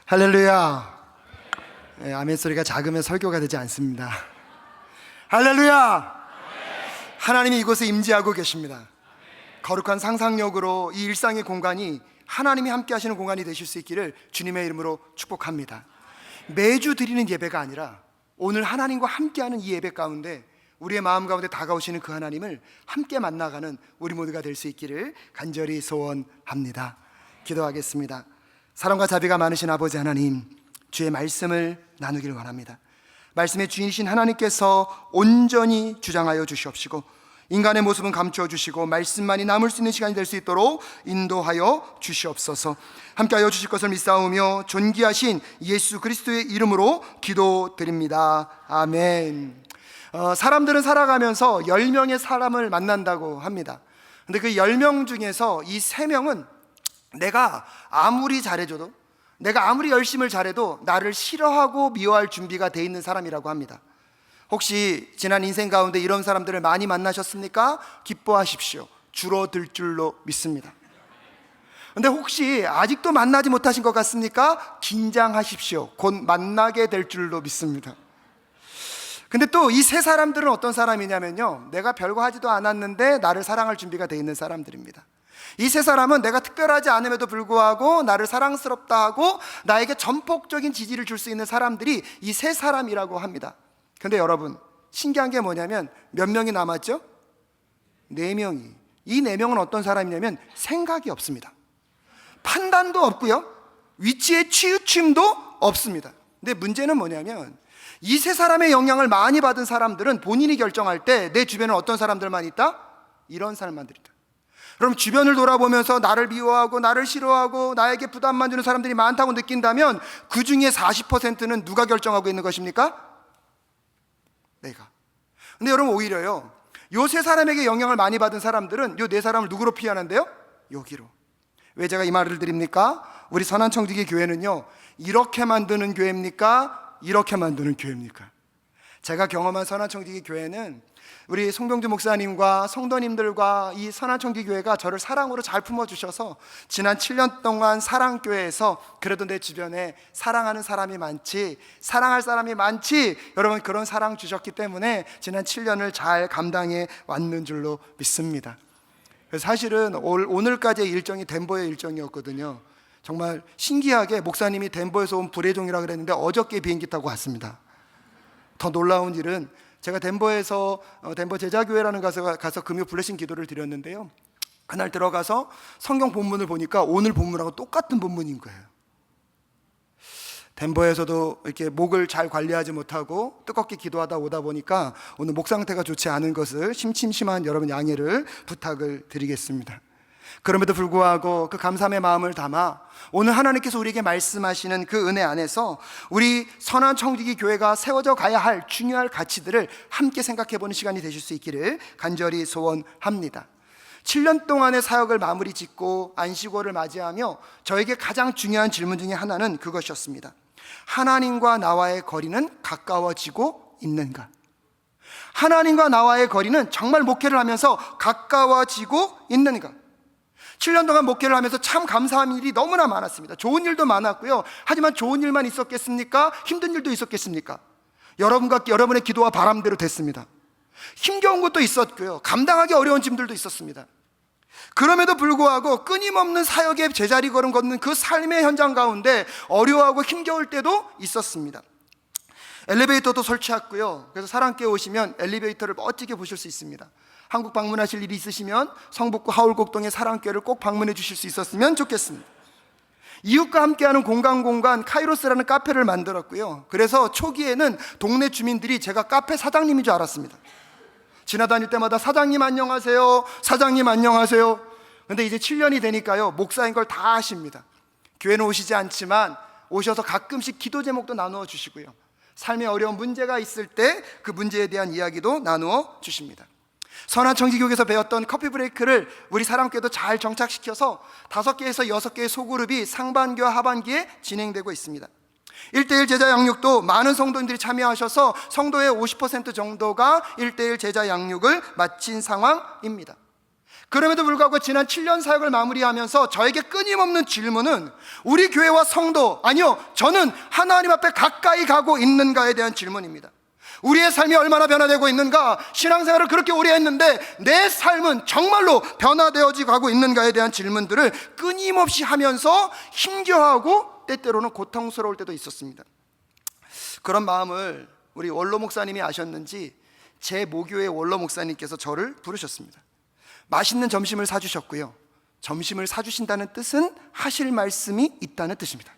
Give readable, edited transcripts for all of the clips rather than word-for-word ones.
할렐루야. 아멘 소리가 작으면 설교가 되지 않습니다. 할렐루야. 하나님이 이곳에 임재하고 계십니다. 거룩한 상상력으로 이 일상의 공간이 하나님이 함께 하시는 공간이 되실 수 있기를 주님의 이름으로 축복합니다. 매주 드리는 예배가 아니라 오늘 하나님과 함께하는 이 예배 가운데 우리의 마음 가운데 다가오시는 그 하나님을 함께 만나가는 우리 모두가 될 수 있기를 간절히 소원합니다. 기도하겠습니다. 사랑과 자비가 많으신 아버지 하나님, 주의 말씀을 나누기를 원합니다. 말씀의 주인이신 하나님께서 온전히 주장하여 주시옵시고 인간의 모습은 감추어 주시고 말씀만이 남을 수 있는 시간이 될 수 있도록 인도하여 주시옵소서. 함께하여 주실 것을 믿사오며 존귀하신 예수 그리스도의 이름으로 기도드립니다. 아멘. 사람들은 살아가면서 10명의 사람을 만난다고 합니다. 근데 그 10명 중에서 이 3명은 내가 아무리 잘해줘도, 내가 아무리 열심을 잘해도 나를 싫어하고 미워할 준비가 돼 있는 사람이라고 합니다. 혹시 지난 인생 가운데 이런 사람들을 많이 만나셨습니까? 기뻐하십시오. 줄어들 줄로 믿습니다. 근데 혹시 아직도 만나지 못하신 것 같습니까? 긴장하십시오. 곧 만나게 될 줄로 믿습니다. 근데 또 이 3사람들은 어떤 사람이냐면요, 내가 별거 하지도 않았는데 나를 사랑할 준비가 돼 있는 사람들입니다. 이 3사람은 내가 특별하지 않음에도 불구하고 나를 사랑스럽다 하고 나에게 전폭적인 지지를 줄 수 있는 사람들이 이 3사람이라고 합니다. 근데 여러분, 신기한 게 뭐냐면 몇 명이 남았죠? 4명이. 이 4명은 어떤 사람이냐면 생각이 없습니다. 판단도 없고요, 위치에 치우침도 없습니다. 근데 문제는 뭐냐면 이 3사람의 영향을 많이 받은 사람들은 본인이 결정할 때 내 주변에 어떤 사람들만 있다? 이런 사람만들 있다. 그럼 주변을 돌아보면서 나를 미워하고 나를 싫어하고 나에게 부담만 주는 사람들이 많다고 느낀다면 그 중에 40%는 누가 결정하고 있는 것입니까? 내가. 근데 여러분, 오히려요, 요 3사람에게 영향을 많이 받은 사람들은 요 4사람을 누구로 피하는데요? 여기로. 왜 제가 이 말을 드립니까? 우리 선한청지기 교회는요, 이렇게 만드는 교회입니까? 이렇게 만드는 교회입니까? 제가 경험한 선한청지기 교회는 우리 송병주 목사님과 성도님들과 이 선한청지기 교회가 저를 사랑으로 잘 품어주셔서 지난 7년 동안 사랑교회에서 그래도 내 주변에 사랑하는 사람이 많지, 사랑할 사람이 많지, 여러분 그런 사랑 주셨기 때문에 지난 7년을 잘 감당해 왔는 줄로 믿습니다. 그래서 사실은 오늘까지의 일정이 덴버의 일정이었거든요. 정말 신기하게 목사님이 덴버에서 온 불의종이라 그랬는데 어저께 비행기 타고 왔습니다. 더 놀라운 일은 제가 덴버에서 덴버 제자교회라는 가서 금요 블레싱 기도를 드렸는데요, 그날 들어가서 성경 본문을 보니까 오늘 본문하고 똑같은 본문인 거예요. 덴버에서도 이렇게 목을 잘 관리하지 못하고 뜨겁게 기도하다 오다 보니까 오늘 목 상태가 좋지 않은 것을 심심한 여러분 양해를 부탁을 드리겠습니다. 그럼에도 불구하고 그 감사의 마음을 담아 오늘 하나님께서 우리에게 말씀하시는 그 은혜 안에서 우리 선한청지기 교회가 세워져 가야 할 중요한 가치들을 함께 생각해보는 시간이 되실 수 있기를 간절히 소원합니다. 7년 동안의 사역을 마무리 짓고 안식월을 맞이하며 저에게 가장 중요한 질문 중에 하나는 그것이었습니다. 하나님과 나와의 거리는 가까워지고 있는가? 하나님과 나와의 거리는 정말 목회를 하면서 가까워지고 있는가? 7년 동안 목회를 하면서 참 감사한 일이 너무나 많았습니다. 좋은 일도 많았고요, 하지만 좋은 일만 있었겠습니까? 힘든 일도 있었겠습니까? 여러분의 기도와 바람대로 됐습니다. 힘겨운 것도 있었고요, 감당하기 어려운 짐들도 있었습니다. 그럼에도 불구하고 끊임없는 사역의 제자리 걸음 걷는 그 삶의 현장 가운데 어려워하고 힘겨울 때도 있었습니다. 엘리베이터도 설치했고요, 그래서 사랑교회 오시면 엘리베이터를 멋지게 보실 수 있습니다. 한국 방문하실 일이 있으시면 성북구 하울곡동의 사랑교회를 꼭 방문해 주실 수 있었으면 좋겠습니다. 이웃과 함께하는 공간 카이로스라는 카페를 만들었고요, 그래서 초기에는 동네 주민들이 제가 카페 사장님인 줄 알았습니다. 지나다닐 때마다 사장님 안녕하세요, 사장님 안녕하세요. 근데 이제 7년이 되니까요, 목사인 걸 다 아십니다. 교회는 오시지 않지만 오셔서 가끔씩 기도 제목도 나누어 주시고요, 삶에 어려운 문제가 있을 때 그 문제에 대한 이야기도 나누어 주십니다. 선한청지교회에서 배웠던 커피 브레이크를 우리 사랑교회도 잘 정착시켜서 5개에서 6개의 소그룹이 상반기와 하반기에 진행되고 있습니다. 1:1 제자 양육도 많은 성도님들이 참여하셔서 성도의 50% 정도가 1:1 제자 양육을 마친 상황입니다. 그럼에도 불구하고 지난 7년 사역을 마무리하면서 저에게 끊임없는 질문은 우리 교회와 성도, 아니요, 저는 하나님 앞에 가까이 가고 있는가에 대한 질문입니다. 우리의 삶이 얼마나 변화되고 있는가, 신앙생활을 그렇게 오래 했는데 내 삶은 정말로 변화되어지고 가고 있는가에 대한 질문들을 끊임없이 하면서 힘겨워하고 때때로는 고통스러울 때도 있었습니다. 그런 마음을 우리 원로 목사님이 아셨는지 제 모교의 원로 목사님께서 저를 부르셨습니다. 맛있는 점심을 사주셨고요, 점심을 사주신다는 뜻은 하실 말씀이 있다는 뜻입니다.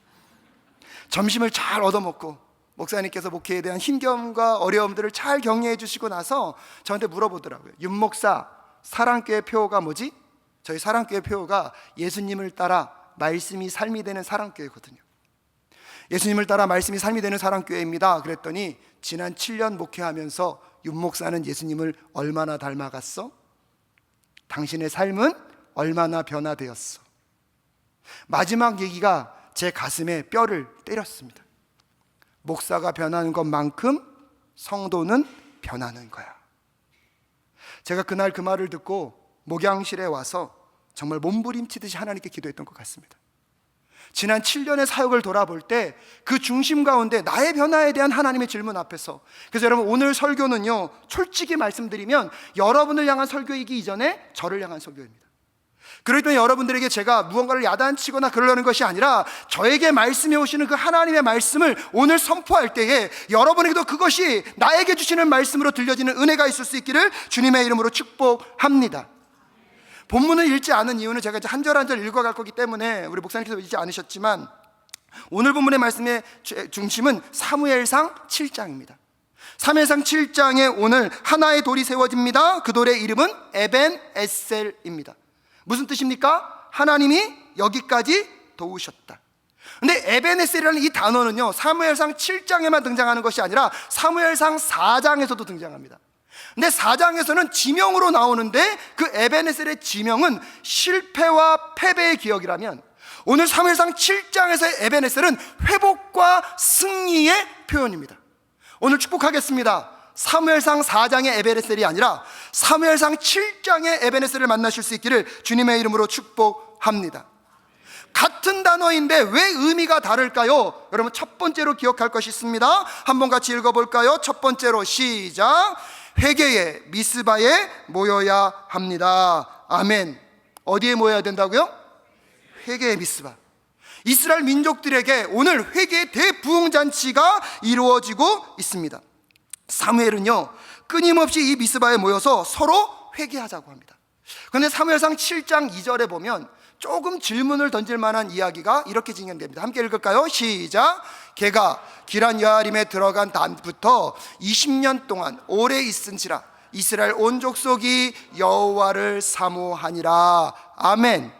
점심을 잘 얻어먹고 목사님께서 목회에 대한 힘겨움과 어려움들을 잘 격려해 주시고 나서 저한테 물어보더라고요. 윤 목사, 사랑교회 표어가 뭐지? 저희 사랑교회 표어가 예수님을 따라 말씀이 삶이 되는 사랑교회거든요. 예수님을 따라 말씀이 삶이 되는 사랑교회입니다. 그랬더니 지난 7년 목회하면서 윤 목사는 예수님을 얼마나 닮아갔어? 당신의 삶은 얼마나 변화되었어? 마지막 얘기가 제 가슴에 뼈를 때렸습니다. 목사가 변하는 것만큼 성도는 변하는 거야. 제가 그날 그 말을 듣고 목양실에 와서 정말 몸부림치듯이 하나님께 기도했던 것 같습니다. 지난 7년의 사역을 돌아볼 때 그 중심 가운데 나의 변화에 대한 하나님의 질문 앞에서, 그래서 여러분 오늘 설교는요, 솔직히 말씀드리면 여러분을 향한 설교이기 이전에 저를 향한 설교입니다. 그렇기 때문에 여러분들에게 제가 무언가를 야단치거나 그러려는 것이 아니라 저에게 말씀해 오시는 그 하나님의 말씀을 오늘 선포할 때에 여러분에게도 그것이 나에게 주시는 말씀으로 들려지는 은혜가 있을 수 있기를 주님의 이름으로 축복합니다. 본문을 읽지 않은 이유는 제가 이제 한 절 한 절 읽어갈 거기 때문에 우리 목사님께서 읽지 않으셨지만, 오늘 본문의 말씀의 중심은 사무엘상 7장입니다. 사무엘상 7장에 오늘 하나의 돌이 세워집니다. 그 돌의 이름은 에벤에셀입니다. 무슨 뜻입니까? 하나님이 여기까지 도우셨다. 근데 에벤에셀이라는 이 단어는요, 사무엘상 7장에만 등장하는 것이 아니라 사무엘상 4장에서도 등장합니다. 근데 4장에서는 지명으로 나오는데 그 에벤에셀의 지명은 실패와 패배의 기억이라면, 오늘 사무엘상 7장에서의 에벤에셀은 회복과 승리의 표현입니다. 오늘 축복하겠습니다. 사무엘상 4장의 에벤에셀이 아니라 사무엘상 7장의 에벤에셀을 만나실 수 있기를 주님의 이름으로 축복합니다. 같은 단어인데 왜 의미가 다를까요? 여러분, 첫 번째로 기억할 것이 있습니다. 한번 같이 읽어볼까요? 첫 번째로 시작. 회개의 미스바에 모여야 합니다. 아멘. 어디에 모여야 된다고요? 회개의 미스바. 이스라엘 민족들에게 오늘 회개의 대부흥잔치가 이루어지고 있습니다. 사무엘은요, 끊임없이 이 미스바에 모여서 서로 회개하자고 합니다. 그런데 사무엘상 7장 2절에 보면 조금 질문을 던질 만한 이야기가 이렇게 진행됩니다. 함께 읽을까요? 시작. 걔가 기란 여아림에 들어간 단부터 20년 동안 오래 있은지라 이스라엘 온 족속이 여호와를 사모하니라. 아멘.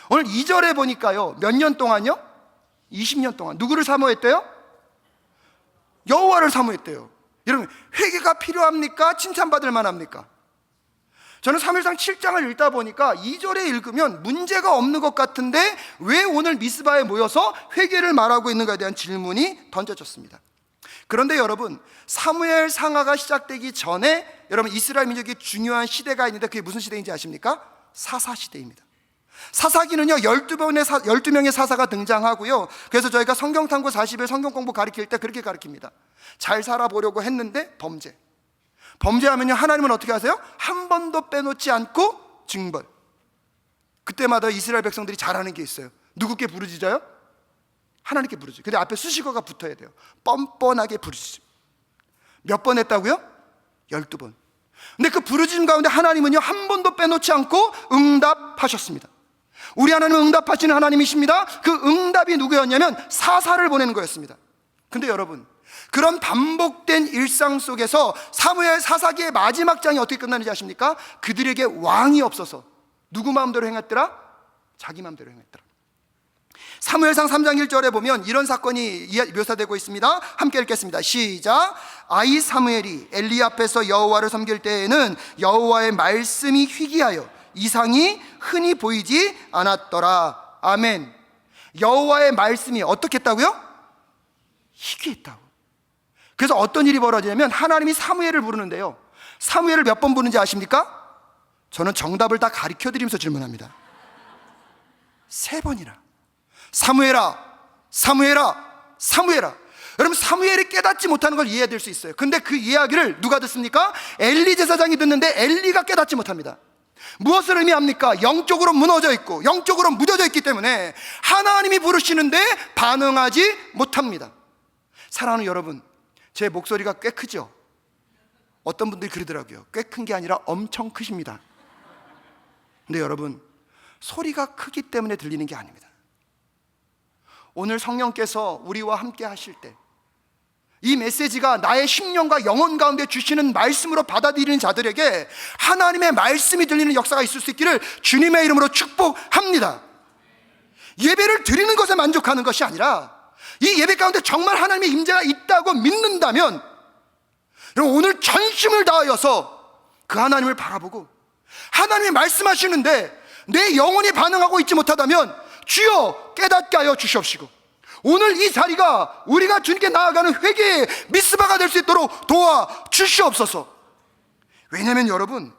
오늘 2절에 보니까요, 몇 년 동안요? 20년 동안 누구를 사모했대요? 여호와를 사모했대요. 여러분, 회개가 필요합니까? 칭찬받을 만합니까? 저는 사무엘상 7장을 읽다 보니까 2절에 읽으면 문제가 없는 것 같은데 왜 오늘 미스바에 모여서 회개를 말하고 있는가에 대한 질문이 던져졌습니다. 그런데 여러분, 사무엘 상하가 시작되기 전에 여러분 이스라엘 민족의 중요한 시대가 있는데 그게 무슨 시대인지 아십니까? 사사시대입니다. 사사기는요 12명의 사사가 등장하고요, 그래서 저희가 성경탐구 40일 성경공부 가르칠 때 그렇게 가르칩니다. 잘 살아보려고 했는데 범죄하면요 하나님은 어떻게 하세요? 한 번도 빼놓지 않고 징벌. 그때마다 이스라엘 백성들이 잘하는 게 있어요. 누구께 부르짖어요? 하나님께 부르짖어요. 근데 앞에 수식어가 붙어야 돼요. 뻔뻔하게 부르짖음. 몇 번 했다고요? 12번. 근데 그 부르짖음 가운데 하나님은요 한 번도 빼놓지 않고 응답하셨습니다. 우리 하나님은 응답하시는 하나님이십니다. 그 응답이 누구였냐면 사사를 보내는 거였습니다. 근데 여러분, 그런 반복된 일상 속에서 사무엘 사사기의 마지막 장이 어떻게 끝나는지 아십니까? 그들에게 왕이 없어서 누구 마음대로 행했더라? 자기 마음대로 행했더라. 사무엘상 3장 1절에 보면 이런 사건이 묘사되고 있습니다. 함께 읽겠습니다. 시작. 아이 사무엘이 엘리 앞에서 여호와를 섬길 때에는 여호와의 말씀이 희귀하여 이상이 흔히 보이지 않았더라. 아멘. 여호와의 말씀이 어떻게 했다고요? 희귀했다고. 그래서 어떤 일이 벌어지냐면 하나님이 사무엘을 부르는데요, 사무엘을 몇 번 부르는지 아십니까? 저는 정답을 다 가르쳐 드리면서 질문합니다. 3번이나 사무엘아, 사무엘아, 사무엘아. 여러분, 사무엘이 깨닫지 못하는 걸 이해해야 될 수 있어요. 근데 그 이야기를 누가 듣습니까? 엘리 제사장이 듣는데 엘리가 깨닫지 못합니다. 무엇을 의미합니까? 영적으로 무너져 있고 영적으로 무뎌져 있기 때문에 하나님이 부르시는데 반응하지 못합니다. 사랑하는 여러분, 제 목소리가 꽤 크죠? 어떤 분들이 그러더라고요. 꽤 큰 게 아니라 엄청 크십니다. 근데 여러분, 소리가 크기 때문에 들리는 게 아닙니다. 오늘 성령께서 우리와 함께 하실 때 이 메시지가 나의 심령과 영혼 가운데 주시는 말씀으로 받아들이는 자들에게 하나님의 말씀이 들리는 역사가 있을 수 있기를 주님의 이름으로 축복합니다. 예배를 드리는 것에 만족하는 것이 아니라 이 예배 가운데 정말 하나님의 임재가 있다고 믿는다면 여러분, 오늘 전심을 다하여서 그 하나님을 바라보고 하나님이 말씀하시는데 내 영혼이 반응하고 있지 못하다면 주여 깨닫게 하여 주시옵시고, 오늘 이 자리가 우리가 주님께 나아가는 회개의 미스바가 될 수 있도록 도와주시옵소서. 왜냐하면 여러분,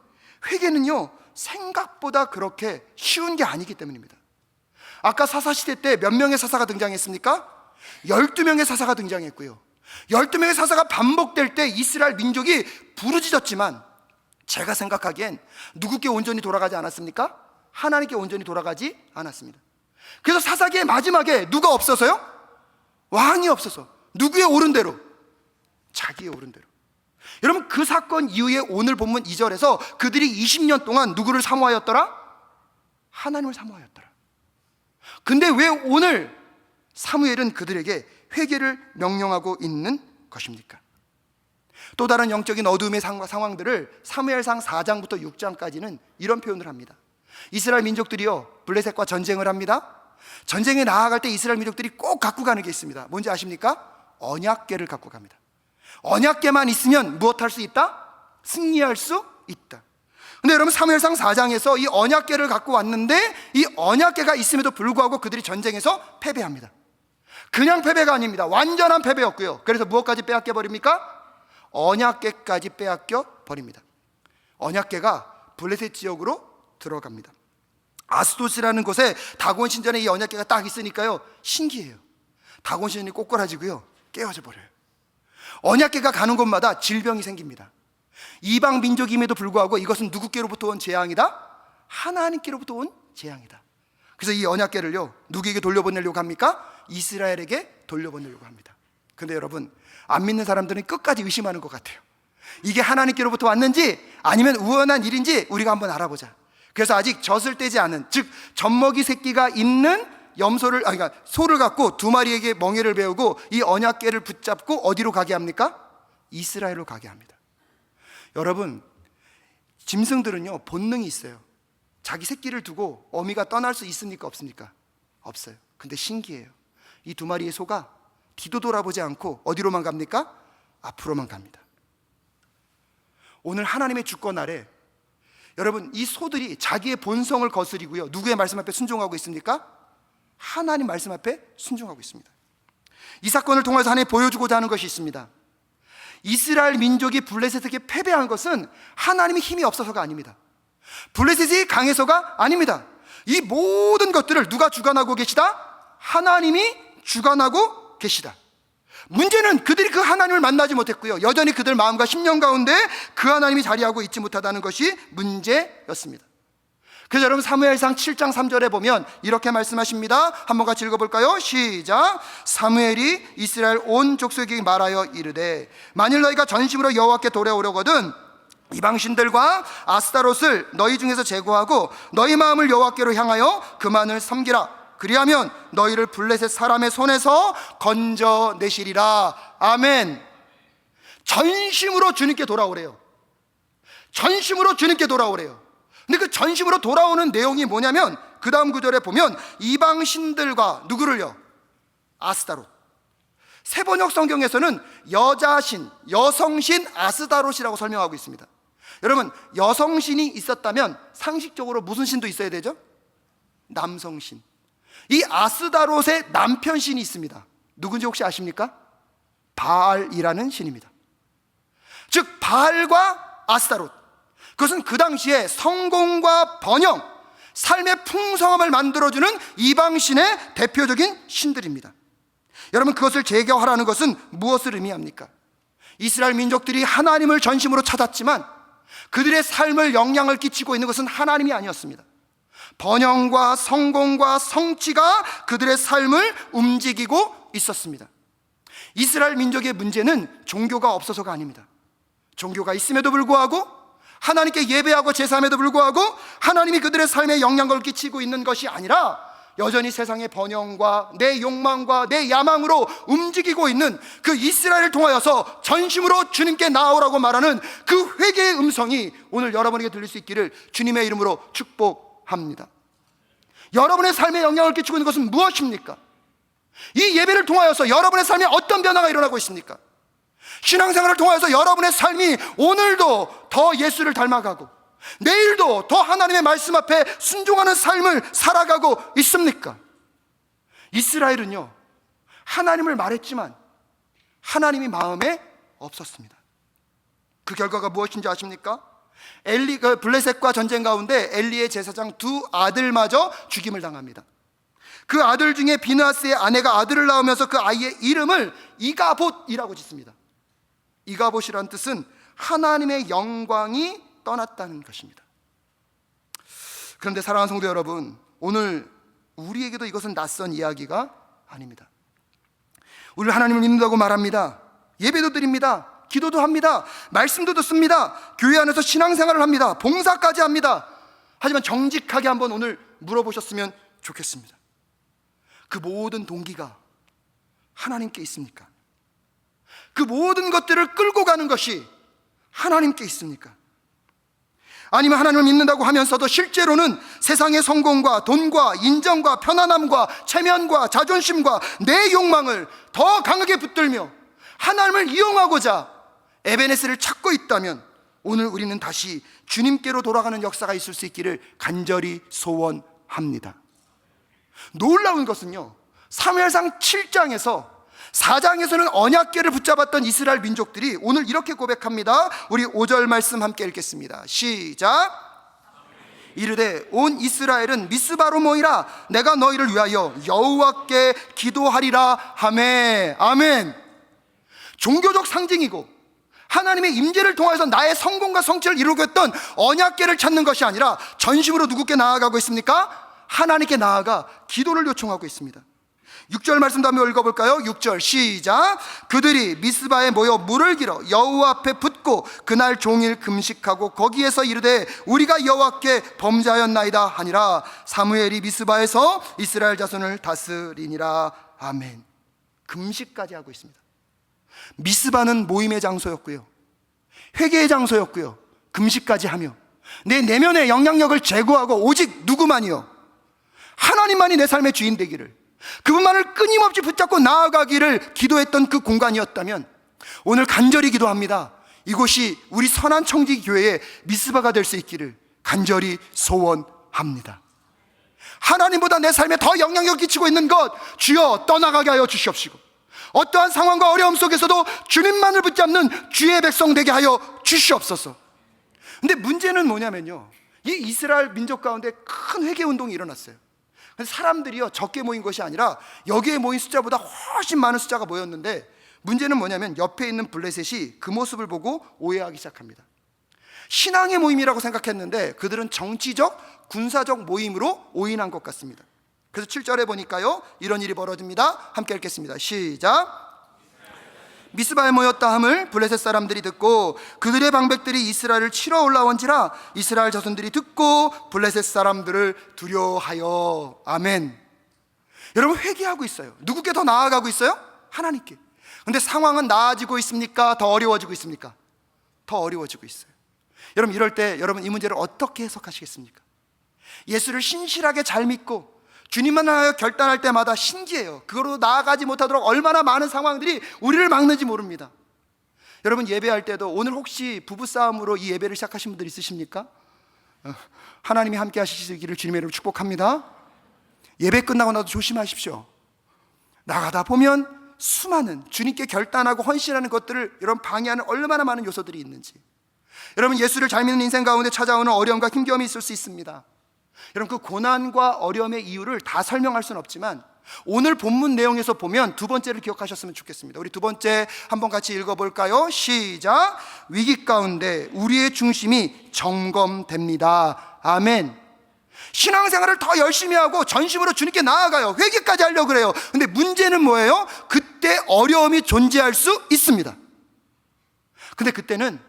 회개는요 생각보다 그렇게 쉬운 게 아니기 때문입니다. 아까 사사시대 때 몇 명의 사사가 등장했습니까? 12명의 사사가 등장했고요, 12명의 사사가 반복될 때 이스라엘 민족이 부르짖었지만 제가 생각하기엔 누구께 온전히 돌아가지 않았습니까? 하나님께 온전히 돌아가지 않았습니다. 그래서 사사기의 마지막에 누가 없어서요? 왕이 없어서 누구의 옳은 대로? 자기의 옳은 대로. 여러분, 그 사건 이후에 오늘 본문 2절에서 그들이 20년 동안 누구를 사모하였더라? 하나님을 사모하였더라. 근데 왜 오늘 사무엘은 그들에게 회개를 명령하고 있는 것입니까? 또 다른 영적인 어두움의 상황들을 사무엘상 4장부터 6장까지는 이런 표현을 합니다. 이스라엘 민족들이요 블레셋과 전쟁을 합니다. 전쟁에 나아갈 때 이스라엘 민족들이 꼭 갖고 가는 게 있습니다. 뭔지 아십니까? 언약궤를 갖고 갑니다. 언약궤만 있으면 무엇할 수 있다? 승리할 수 있다. 근데 여러분, 사무엘상 4장에서 이 언약궤를 갖고 왔는데 이 언약궤가 있음에도 불구하고 그들이 전쟁에서 패배합니다. 그냥 패배가 아닙니다. 완전한 패배였고요. 그래서 무엇까지 빼앗겨 버립니까? 언약궤까지 빼앗겨 버립니다. 언약궤가 블레셋 지역으로 들어갑니다. 아스돗이라는 곳에 다곤 신전에 이 언약궤가 딱 있으니까요 신기해요. 다곤 신전이 꼬꾸라지고요 깨어져 버려요. 언약궤가 가는 곳마다 질병이 생깁니다. 이방 민족임에도 불구하고 이것은 누구께로부터 온 재앙이다? 하나님께로부터 온 재앙이다. 그래서 이 언약궤를요 누구에게 돌려보내려고 합니까? 이스라엘에게 돌려보내려고 합니다. 근데 여러분, 안 믿는 사람들은 끝까지 의심하는 것 같아요. 이게 하나님께로부터 왔는지 아니면 우연한 일인지 우리가 한번 알아보자. 그래서 아직 젖을 떼지 않은, 즉 젖먹이 새끼가 있는 그러니까 소를 갖고 2마리에게 멍에를 베우고 이 언약궤를 붙잡고 어디로 가게 합니까? 이스라엘로 가게 합니다. 여러분, 짐승들은요 본능이 있어요. 자기 새끼를 두고 어미가 떠날 수 있습니까? 없습니까? 없어요. 근데 신기해요. 이 2마리의 소가 뒤도 돌아보지 않고 어디로만 갑니까? 앞으로만 갑니다. 오늘 하나님의 주권 아래 여러분, 이 소들이 자기의 본성을 거스리고요 누구의 말씀 앞에 순종하고 있습니까? 하나님 말씀 앞에 순종하고 있습니다. 이 사건을 통해서 하나님이 보여주고자 하는 것이 있습니다. 이스라엘 민족이 블레셋에게 패배한 것은 하나님의 힘이 없어서가 아닙니다. 블레셋이 강해서가 아닙니다. 이 모든 것들을 누가 주관하고 계시다? 하나님이 주관하고 계시다. 문제는 그들이 그 하나님을 만나지 못했고요 여전히 그들 마음과 심령 가운데 그 하나님이 자리하고 있지 못하다는 것이 문제였습니다. 그래서 여러분, 사무엘상 7장 3절에 보면 이렇게 말씀하십니다. 한번 같이 읽어볼까요? 시작. 사무엘이 이스라엘 온 족속에게 말하여 이르되 만일 너희가 전심으로 여호와께 돌아오려거든 이방신들과 아스타롯을 너희 중에서 제거하고 너희 마음을 여호와께로 향하여 그만을 섬기라. 그리하면 너희를 블레셋 사람의 손에서 건져내시리라. 아멘. 전심으로 주님께 돌아오래요. 전심으로 주님께 돌아오래요. 근데 그 전심으로 돌아오는 내용이 뭐냐면 그 다음 구절에 보면 이방신들과 누구를요? 아스타롯. 세번역 성경에서는 여자신, 여성신 아스다롯이라고 설명하고 있습니다. 여러분, 여성신이 있었다면 상식적으로 무슨 신도 있어야 되죠? 남성신. 이 아스다롯의 남편 신이 있습니다. 누군지 혹시 아십니까? 바알이라는 신입니다. 즉 바알과 아스타롯, 그것은 그 당시에 성공과 번영, 삶의 풍성함을 만들어주는 이방신의 대표적인 신들입니다. 여러분, 그것을 제거하라는 것은 무엇을 의미합니까? 이스라엘 민족들이 하나님을 전심으로 찾았지만 그들의 삶을 영향을 끼치고 있는 것은 하나님이 아니었습니다. 번영과 성공과 성취가 그들의 삶을 움직이고 있었습니다. 이스라엘 민족의 문제는 종교가 없어서가 아닙니다. 종교가 있음에도 불구하고, 하나님께 예배하고 제사함에도 불구하고 하나님이 그들의 삶에 영향을 끼치고 있는 것이 아니라 여전히 세상의 번영과 내 욕망과 내 야망으로 움직이고 있는 그 이스라엘을 통하여서 전심으로 주님께 나아오라고 말하는 그 회개의 음성이 오늘 여러분에게 들릴 수 있기를 주님의 이름으로 축복합니다. 여러분의 삶에 영향을 끼치고 있는 것은 무엇입니까? 이 예배를 통하여서 여러분의 삶에 어떤 변화가 일어나고 있습니까? 신앙생활을 통하여서 여러분의 삶이 오늘도 더 예수를 닮아가고 내일도 더 하나님의 말씀 앞에 순종하는 삶을 살아가고 있습니까? 이스라엘은요, 하나님을 말했지만 하나님이 마음에 없었습니다. 그 결과가 무엇인지 아십니까? 블레셋과 전쟁 가운데 엘리의 제사장 두 아들마저 죽임을 당합니다. 그 아들 중에 비느하스의 아내가 아들을 낳으면서 그 아이의 이름을 이가봇이라고 짓습니다. 이가봇이란 뜻은 하나님의 영광이 떠났다는 것입니다. 그런데 사랑하는 성도 여러분, 오늘 우리에게도 이것은 낯선 이야기가 아닙니다. 우리 하나님을 믿는다고 말합니다. 예배도 드립니다. 기도도 합니다. 말씀도 듣습니다. 교회 안에서 신앙생활을 합니다. 봉사까지 합니다. 하지만 정직하게 한번 오늘 물어보셨으면 좋겠습니다. 그 모든 동기가 하나님께 있습니까? 그 모든 것들을 끌고 가는 것이 하나님께 있습니까? 아니면 하나님을 믿는다고 하면서도 실제로는 세상의 성공과 돈과 인정과 편안함과 체면과 자존심과 내 욕망을 더 강하게 붙들며 하나님을 이용하고자 에베네스를 찾고 있다면 오늘 우리는 다시 주님께로 돌아가는 역사가 있을 수 있기를 간절히 소원합니다. 놀라운 것은요, 사무엘상 7장에서 4장에서는 언약궤를 붙잡았던 이스라엘 민족들이 오늘 이렇게 고백합니다. 우리 5절 말씀 함께 읽겠습니다. 시작. 이르되 온 이스라엘은 미스바로 모이라. 내가 너희를 위하여 여호와께 기도하리라 하매. 아멘. 종교적 상징이고 하나님의 임재를 통해서 나의 성공과 성취를 이루겠던 언약궤를 찾는 것이 아니라 전심으로 누구께 나아가고 있습니까? 하나님께 나아가 기도를 요청하고 있습니다. 6절 말씀도 한번 읽어볼까요? 6절 시작. 그들이 미스바에 모여 물을 길어 여호와 앞에 붓고 그날 종일 금식하고 거기에서 이르되 우리가 여호와께 범죄하였나이다 하니라. 사무엘이 미스바에서 이스라엘 자손을 다스리니라. 아멘. 금식까지 하고 있습니다. 미스바는 모임의 장소였고요, 회개의 장소였고요, 금식까지 하며 내 내면의 영향력을 제거하고 오직 누구만이요? 하나님만이 내 삶의 주인 되기를, 그분만을 끊임없이 붙잡고 나아가기를 기도했던 그 공간이었다면 오늘 간절히 기도합니다. 이곳이 우리 선한 청지교회의 미스바가 될 수 있기를 간절히 소원합니다. 하나님보다 내 삶에 더 영향력 끼치고 있는 것 주여 떠나가게 하여 주시옵시고, 어떠한 상황과 어려움 속에서도 주님만을 붙잡는 주의 백성 되게 하여 주시옵소서. 근데 문제는 뭐냐면요, 이 이스라엘 민족 가운데 큰 회개 운동이 일어났어요. 사람들이요 적게 모인 것이 아니라 여기에 모인 숫자보다 훨씬 많은 숫자가 모였는데, 문제는 뭐냐면 옆에 있는 블레셋이 그 모습을 보고 오해하기 시작합니다. 신앙의 모임이라고 생각했는데 그들은 정치적, 군사적 모임으로 오인한 것 같습니다. 그래서 7절에 보니까요 이런 일이 벌어집니다. 함께 읽겠습니다. 시작. 미스바에 모였다 함을 블레셋 사람들이 듣고 그들의 방백들이 이스라엘을 치러 올라온지라 이스라엘 자손들이 듣고 블레셋 사람들을 두려워하여. 아멘. 여러분, 회개하고 있어요. 누구께 더 나아가고 있어요? 하나님께. 근데 상황은 나아지고 있습니까? 더 어려워지고 있습니까? 더 어려워지고 있어요. 여러분, 이럴 때 여러분 이 문제를 어떻게 해석하시겠습니까? 예수를 신실하게 잘 믿고 주님만 하여 결단할 때마다 신기해요. 그거로 나아가지 못하도록 얼마나 많은 상황들이 우리를 막는지 모릅니다. 여러분, 예배할 때도 오늘 혹시 부부싸움으로 이 예배를 시작하신 분들 있으십니까? 하나님이 함께 하시기를 주님의 이름으로 축복합니다. 예배 끝나고 나도 조심하십시오. 나가다 보면 수많은 주님께 결단하고 헌신하는 것들을 여러분 방해하는 얼마나 많은 요소들이 있는지. 여러분, 예수를 잘 믿는 인생 가운데 찾아오는 어려움과 힘겨움이 있을 수 있습니다. 여러분, 그 고난과 어려움의 이유를 다 설명할 수는 없지만 오늘 본문 내용에서 보면 두 번째를 기억하셨으면 좋겠습니다. 우리 두 번째 한번 같이 읽어볼까요? 시작. 위기 가운데 우리의 중심이 점검됩니다. 아멘. 신앙생활을 더 열심히 하고 전심으로 주님께 나아가요. 회개까지 하려고 그래요. 근데 문제는 뭐예요? 그때 어려움이 존재할 수 있습니다. 근데 그때는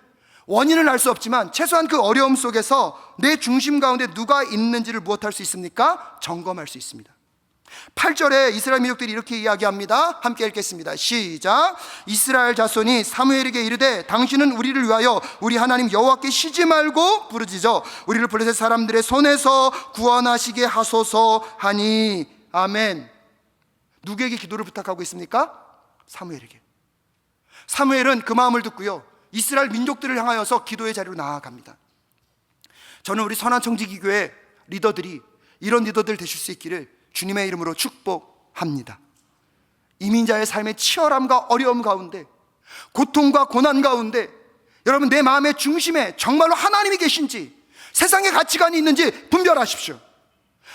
원인을 알 수 없지만 최소한 그 어려움 속에서 내 중심 가운데 누가 있는지를 무엇할 수 있습니까? 점검할 수 있습니다. 8절에 이스라엘 민족들이 이렇게 이야기합니다. 함께 읽겠습니다. 시작. 이스라엘 자손이 사무엘에게 이르되 당신은 우리를 위하여 우리 하나님 여호와께 쉬지 말고 부르짖어 우리를 블레셋 사람들의 손에서 구원하시게 하소서 하니. 아멘. 누구에게 기도를 부탁하고 있습니까? 사무엘에게. 사무엘은 그 마음을 듣고요, 이스라엘 민족들을 향하여서 기도의 자리로 나아갑니다. 저는 우리 선한청지기교회 리더들이 이런 리더들 되실 수 있기를 주님의 이름으로 축복합니다. 이민자의 삶의 치열함과 어려움 가운데, 고통과 고난 가운데 여러분, 내 마음의 중심에 정말로 하나님이 계신지, 세상의 가치관이 있는지 분별하십시오.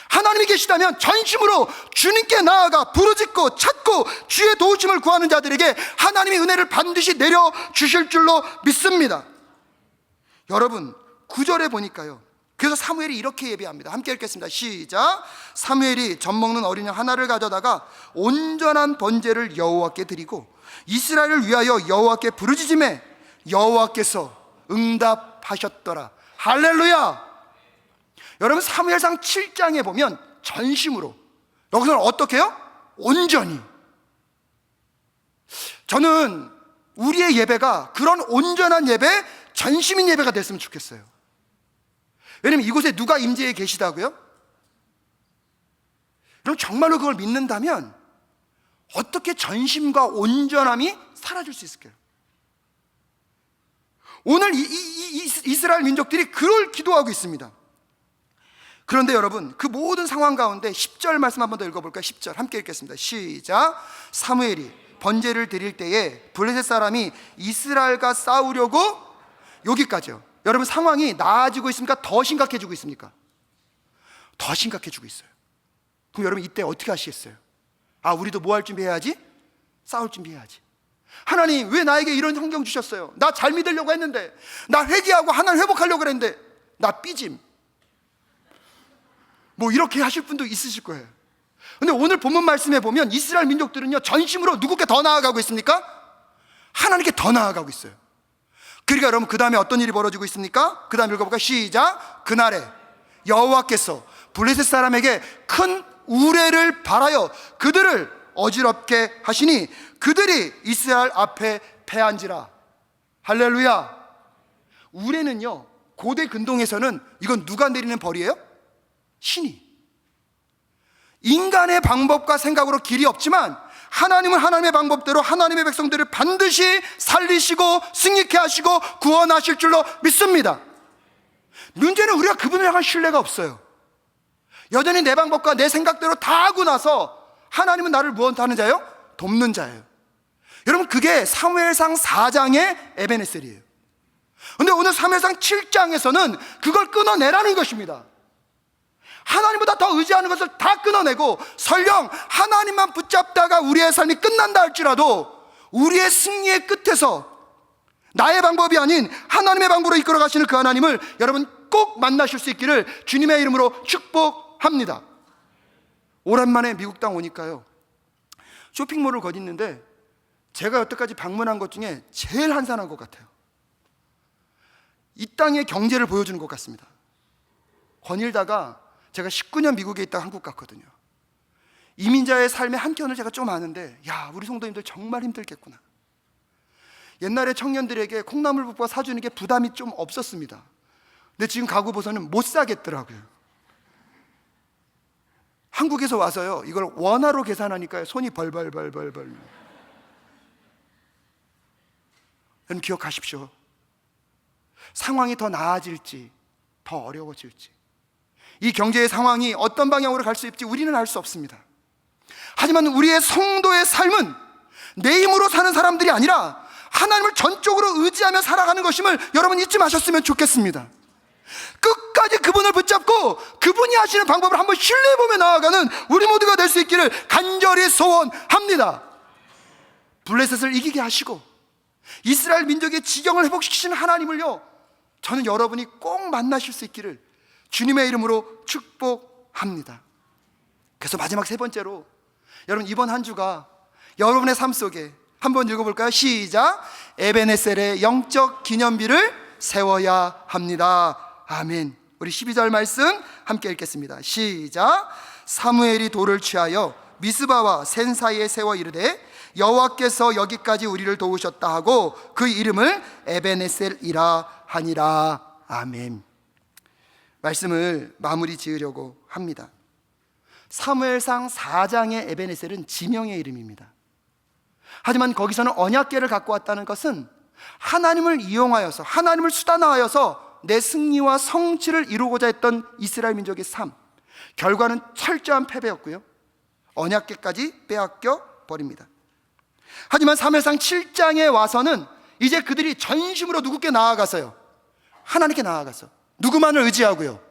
하나님이 계시다면 전심으로 주님께 나아가 부르짖고 찾고 주의 도우심을 구하는 자들에게 하나님의 은혜를 반드시 내려주실 줄로 믿습니다. 여러분, 9절에 보니까요, 그래서 사무엘이 이렇게 예배합니다. 함께 읽겠습니다. 시작. 사무엘이 젖먹는 어린 양 하나를 가져다가 온전한 번제를 여호와께 드리고 이스라엘을 위하여 여호와께 부르짖음에 여호와께서 응답하셨더라. 할렐루야. 여러분, 사무엘상 7장에 보면 전심으로, 여기서는 어떻게 해요? 온전히. 저는 우리의 예배가 그런 온전한 예배, 전심인 예배가 됐으면 좋겠어요. 왜냐면 이곳에 누가 임재해 계시다고요? 그럼 정말로 그걸 믿는다면 어떻게 전심과 온전함이 사라질 수 있을까요? 오늘 이스라엘 민족들이 그걸 기도하고 있습니다. 그런데 여러분, 그 모든 상황 가운데 10절 말씀 한번 더 읽어볼까요? 10절 함께 읽겠습니다. 시작. 사무엘이 번제를 드릴 때에 블레셋 사람이 이스라엘과 싸우려고, 여기까지요. 여러분, 상황이 나아지고 있습니까? 더 심각해지고 있습니까? 더 심각해지고 있어요. 그럼 여러분, 이때 어떻게 하시겠어요? 아, 우리도 뭐 할 준비해야지? 싸울 준비해야지. 하나님, 왜 나에게 이런 환경 주셨어요? 나 잘 믿으려고 했는데, 나 회개하고 하나님 회복하려고 했는데 나 삐짐. 뭐 이렇게 하실 분도 있으실 거예요. 근데 오늘 본문 말씀에 보면 이스라엘 민족들은요, 전심으로 누구께 더 나아가고 있습니까? 하나님께 더 나아가고 있어요. 그러니까 여러분, 그 다음에 어떤 일이 벌어지고 있습니까? 그 다음 읽어볼까요? 시작. 그날에 여호와께서 블레셋 사람에게 큰 우레를 발하여 그들을 어지럽게 하시니 그들이 이스라엘 앞에 패한지라. 할렐루야. 우레는요, 고대 근동에서는 이건 누가 내리는 벌이에요? 신이. 인간의 방법과 생각으로 길이 없지만 하나님은 하나님의 방법대로 하나님의 백성들을 반드시 살리시고 승리케 하시고 구원하실 줄로 믿습니다. 문제는 우리가 그분을 향한 신뢰가 없어요. 여전히 내 방법과 내 생각대로 다 하고 나서 하나님은 나를 무엇하는 자예요? 돕는 자예요. 여러분, 그게 사무엘상 4장의 에베네셀이에요. 근데 오늘 사무엘상 7장에서는 그걸 끊어내라는 것입니다. 하나님보다 더 의지하는 것을 다 끊어내고 설령 하나님만 붙잡다가 우리의 삶이 끝난다 할지라도 우리의 승리의 끝에서 나의 방법이 아닌 하나님의 방법으로 이끌어 가시는 그 하나님을 여러분 꼭 만나실 수 있기를 주님의 이름으로 축복합니다. 오랜만에 미국 땅 오니까요, 쇼핑몰을 거딨는데 제가 여태까지 방문한 것 중에 제일 한산한 것 같아요. 이 땅의 경제를 보여주는 것 같습니다. 거닐다가 제가 19년 미국에 있다가 한국 갔거든요. 이민자의 삶의 한켠을 제가 좀 아는데, 야, 우리 성도님들 정말 힘들겠구나. 옛날에 청년들에게 콩나물국밥 사주는 게 부담이 좀 없었습니다. 근데 지금 가구 보서는 못 사겠더라고요. 한국에서 와서요, 이걸 원화로 계산하니까 손이 벌벌벌벌벌. 여러분, 기억하십시오. 상황이 더 나아질지 더 어려워질지, 이 경제의 상황이 어떤 방향으로 갈 수 있을지 우리는 알 수 없습니다. 하지만 우리의 성도의 삶은 내 힘으로 사는 사람들이 아니라 하나님을 전적으로 의지하며 살아가는 것임을 여러분 잊지 마셨으면 좋겠습니다. 끝까지 그분을 붙잡고 그분이 하시는 방법을 한번 신뢰해보며 나아가는 우리 모두가 될 수 있기를 간절히 소원합니다. 블레셋을 이기게 하시고 이스라엘 민족의 지경을 회복시키시는 하나님을요, 저는 여러분이 꼭 만나실 수 있기를 주님의 이름으로 축복합니다. 그래서 마지막 세 번째로, 여러분 이번 한 주가 여러분의 삶 속에 한번 읽어볼까요? 시작. 에베네셀의 영적 기념비를 세워야 합니다. 아멘. 우리 12절 말씀 함께 읽겠습니다. 시작. 사무엘이 돌을 취하여 미스바와 센 사이에 세워 이르되 여호와께서 여기까지 우리를 도우셨다 하고 그 이름을 에베네셀이라 하니라. 아멘. 말씀을 마무리 지으려고 합니다. 사무엘상 4장의 에베네셀은 지명의 이름입니다. 하지만 거기서는 언약궤를 갖고 왔다는 것은 하나님을 이용하여서, 하나님을 수단화하여서 내 승리와 성취를 이루고자 했던 이스라엘 민족의 삶, 결과는 철저한 패배였고요, 언약궤까지 빼앗겨 버립니다. 하지만 사무엘상 7장에 와서는 이제 그들이 전심으로 누구께 나아가서요? 하나님께 나아가서 누구만을 의지하고요?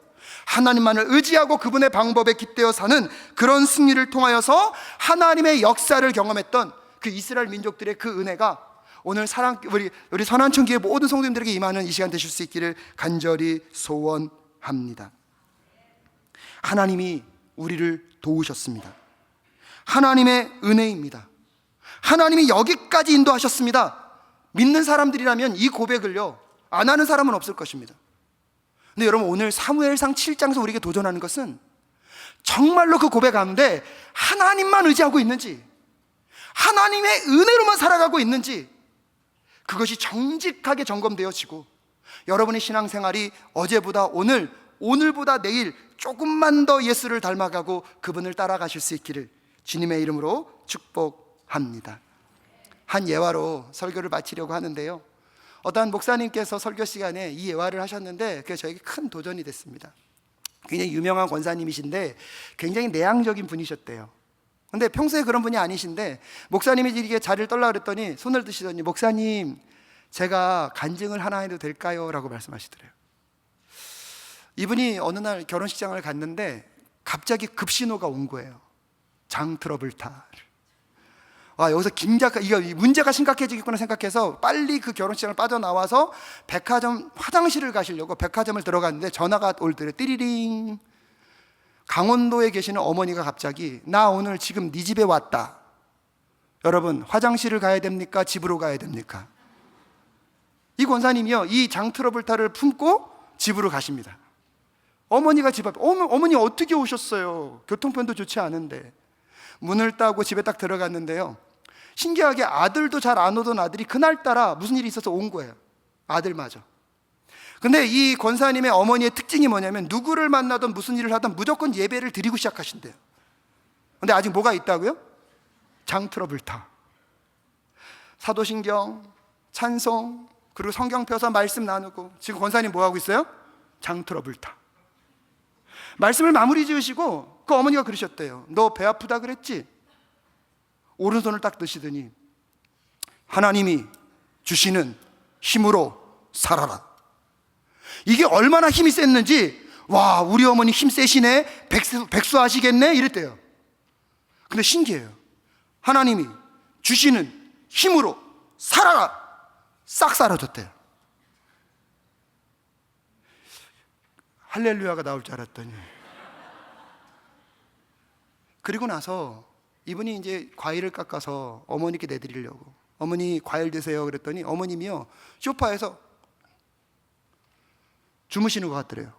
하나님만을 의지하고 그분의 방법에 깃대어 사는 그런 승리를 통하여서 하나님의 역사를 경험했던 그 이스라엘 민족들의 그 은혜가 오늘 우리 선한천교회 모든 성도님들에게 임하는 이 시간 되실 수 있기를 간절히 소원합니다. 하나님이 우리를 도우셨습니다. 하나님의 은혜입니다. 하나님이 여기까지 인도하셨습니다. 믿는 사람들이라면 이 고백을요, 안 하는 사람은 없을 것입니다. 근데 여러분, 오늘 사무엘상 7장에서 우리에게 도전하는 것은 정말로 그 고백 가운데 하나님만 의지하고 있는지, 하나님의 은혜로만 살아가고 있는지, 그것이 정직하게 점검되어지고 여러분의 신앙생활이 어제보다 오늘, 오늘보다 내일 조금만 더 예수를 닮아가고 그분을 따라가실 수 있기를 주님의 이름으로 축복합니다. 한 예화로 설교를 마치려고 하는데요, 어떤 목사님께서 설교 시간에 이 예화를 하셨는데 그게 저에게 큰 도전이 됐습니다. 굉장히 유명한 권사님이신데 굉장히 내향적인 분이셨대요. 근데 평소에 그런 분이 아니신데 목사님이 이렇게 자리를 떨라 그랬더니 손을 드시더니, 목사님 제가 간증을 하나 해도 될까요? 라고 말씀하시더래요. 이분이 어느 날 결혼식장을 갔는데 갑자기 급신호가 온 거예요. 장 트러블 타. 여기서 이거 문제가 심각해지겠구나 생각해서 빨리 그 결혼식장을 빠져나와서 백화점 화장실을 가시려고 백화점을 들어갔는데 전화가 올더래요. 띠리링. 강원도에 계시는 어머니가 갑자기, 나 오늘 지금 네 집에 왔다. 여러분, 화장실을 가야 됩니까? 집으로 가야 됩니까? 이 권사님이요, 이 장트러블타를 품고 집으로 가십니다. 어머니가 집 앞에, 어머니 어떻게 오셨어요? 교통편도 좋지 않은데. 문을 따고 집에 딱 들어갔는데요, 신기하게 아들도 잘 안 오던 아들이 그날따라 무슨 일이 있어서 온 거예요. 아들마저. 근데 이 권사님의 어머니의 특징이 뭐냐면 누구를 만나든 무슨 일을 하든 무조건 예배를 드리고 시작하신대요. 근데 아직 뭐가 있다고요? 장트러블타. 사도신경, 찬송, 그리고 성경 펴서 말씀 나누고. 지금 권사님 뭐 하고 있어요? 장트러블타. 말씀을 마무리 지으시고 그 어머니가 그러셨대요. 너 배 아프다 그랬지? 오른손을 딱 드시더니, 하나님이 주시는 힘으로 살아라. 이게 얼마나 힘이 셌는지, 와, 우리 어머니 힘 세시네, 백수하시겠네 이랬대요. 근데 신기해요. 하나님이 주시는 힘으로 살아라, 싹 사라졌대요. 할렐루야가 나올 줄 알았더니. 그리고 나서 이분이 이제 과일을 깎아서 어머니께 내드리려고, 어머니 과일 드세요 그랬더니 어머님이요, 소파에서 주무시는 것 같더래요.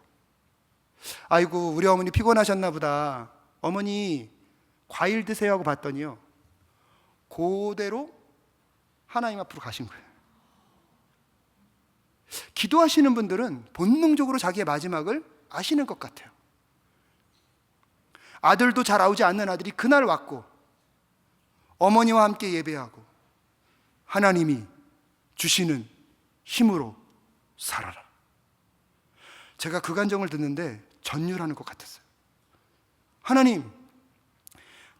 아이고, 우리 어머니 피곤하셨나 보다. 어머니 과일 드세요 하고 봤더니요, 그대로 하나님 앞으로 가신 거예요. 기도하시는 분들은 본능적으로 자기의 마지막을 아시는 것 같아요. 아들도 잘 나오지 않는 아들이 그날 왔고 어머니와 함께 예배하고 하나님이 주시는 힘으로 살아라. 제가 그 간정을 듣는데 전율하는 것 같았어요. 하나님,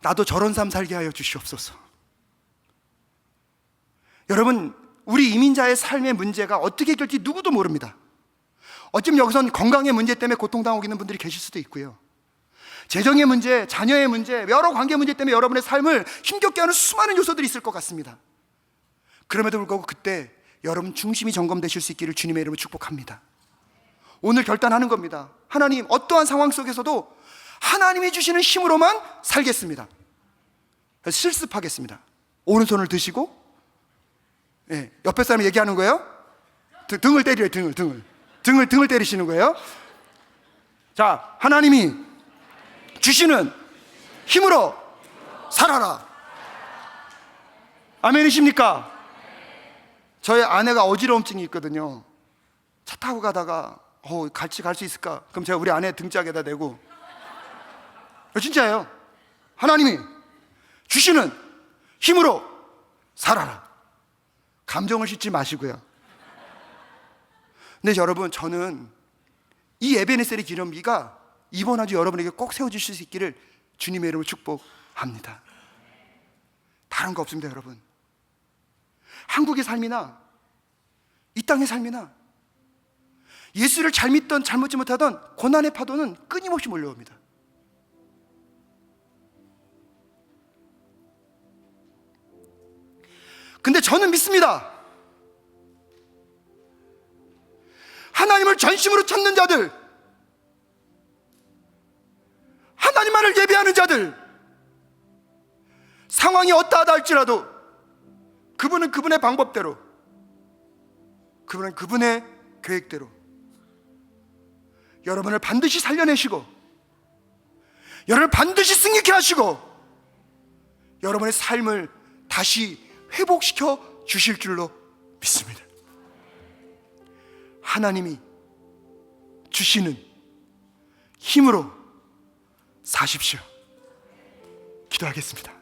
나도 저런 삶 살게 하여 주시옵소서. 여러분, 우리 이민자의 삶의 문제가 어떻게 해결될지 누구도 모릅니다. 어쩌면 여기선 건강의 문제 때문에 고통당하고 있는 분들이 계실 수도 있고요, 재정의 문제, 자녀의 문제, 여러 관계 문제 때문에 여러분의 삶을 힘겹게 하는 수많은 요소들이 있을 것 같습니다. 그럼에도 불구하고 그때 여러분 중심이 점검되실 수 있기를 주님의 이름으로 축복합니다. 오늘 결단하는 겁니다. 하나님, 어떠한 상황 속에서도 하나님이 주시는 힘으로만 살겠습니다. 그래서 실습하겠습니다. 오른손을 드시고, 옆에 사람이 얘기하는 거예요. 등을 때리래요. 등을 때리시는 거예요. 자, 하나님이 주시는 힘으로 살아라. 아멘이십니까? 저희 아내가 어지러움증이 있거든요. 차 타고 가다가 같이 갈 수 있을까? 그럼 제가 우리 아내 등짝에다 대고, 진짜예요. 하나님이 주시는 힘으로 살아라. 감정을 싣지 마시고요. 근데 여러분, 저는 이 에베네셀의 기념비가 이번 한 주 여러분에게 꼭 세워주실 수 있기를 주님의 이름으로 축복합니다. 다른 거 없습니다. 여러분, 한국의 삶이나 이 땅의 삶이나 예수를 잘 믿던 잘 믿지 못하던 고난의 파도는 끊임없이 몰려옵니다. 근데 저는 믿습니다. 하나님을 전심으로 찾는 자들, 하나님만을 예배하는 자들, 상황이 어떠하다 할지라도 그분은 그분의 방법대로, 그분은 그분의 계획대로 여러분을 반드시 살려내시고, 여러분을 반드시 승리케 하시고, 여러분의 삶을 다시 회복시켜 주실 줄로 믿습니다. 하나님이 주시는 힘으로 사십시오. 기도하겠습니다.